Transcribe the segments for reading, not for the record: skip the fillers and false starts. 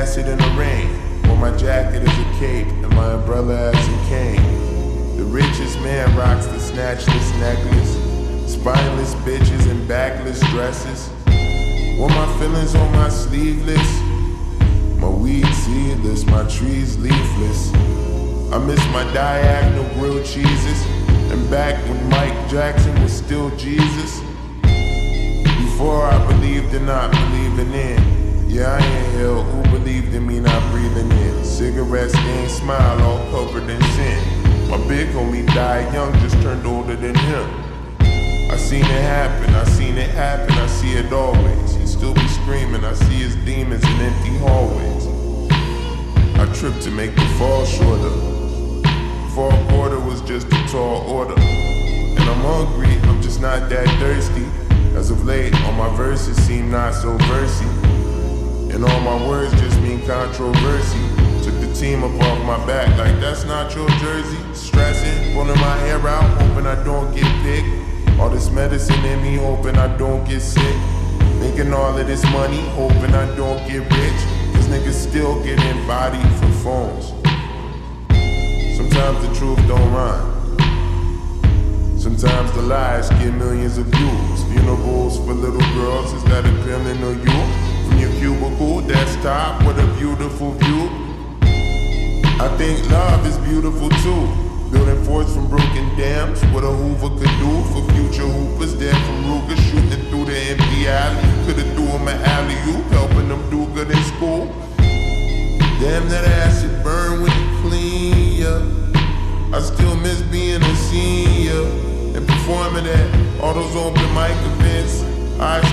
acid in the rain. Wore my jacket as a cape and my umbrella as a cane. The richest man rocks the snatchless necklace. Spineless bitches in backless dresses. Wore my feelings on my sleeveless. My weed seedless, my trees leafless. I miss my diagonal grilled cheeses. And back when Mike Jackson was still Jesus. Before I believed in not believing in. Yeah, I inhale, who believed in me not breathing in. Cigarette stained smile all covered in sin. My big homie died young, just turned older than him. I seen it happen, I seen it happen, I see it always. He still be screaming, I see his demons in empty hallways. I tripped to make the fall shorter. Fall quarter was just a tall order. And I'm hungry, I'm just not that thirsty. As of late, all my verses seem not so versy. And all my words just mean controversy. Took the team up off my back like that's not your jersey. Stressing, pulling my hair out, hoping I don't get picked. All this medicine in me, hoping I don't get sick. Making all of this money, hoping I don't get rich. Cause niggas still getting bodied for phones. Sometimes the truth don't rhyme. Sometimes the lies get millions of views. Funerals for little girls, is that appealing to you? From your cubicle, desktop with a beautiful view. I think love is beautiful too. Building forts from broken dams, what a Hoover could do for future hoopers. Dead from Ruger, shooting through the empty alley. Could've threw him an alley-oop, helping them do good in school. Damn, that acid burn when you clean, yeah. I still miss being a senior and performing at all those open mic events. Eyes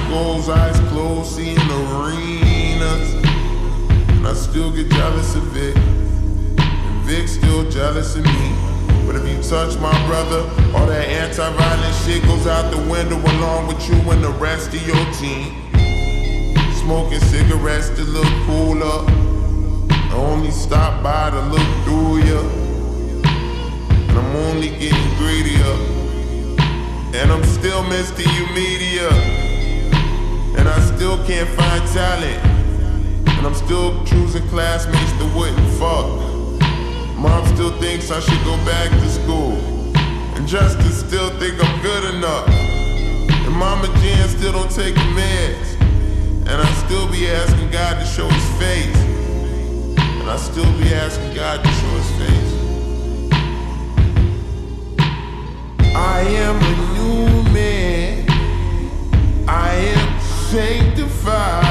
closed, seeing arenas. And I still get jealous of Vic, and Vic's still jealous of me. But if you touch my brother, all that anti-violent shit goes out the window along with you and the rest of your team. Smoking cigarettes to look cooler. I only stop by to look through ya. And I'm only getting greedier. And I'm still Mr. You Media. And I still can't find talent. And I'm still choosing classmates that wouldn't fuck. Mom still thinks I should go back to school. And Justice still think I'm good enough. And Mama Jan still don't take the meds. And I still be asking God to show his face. And I still be asking God to show his face. I am a new man. I am sanctified.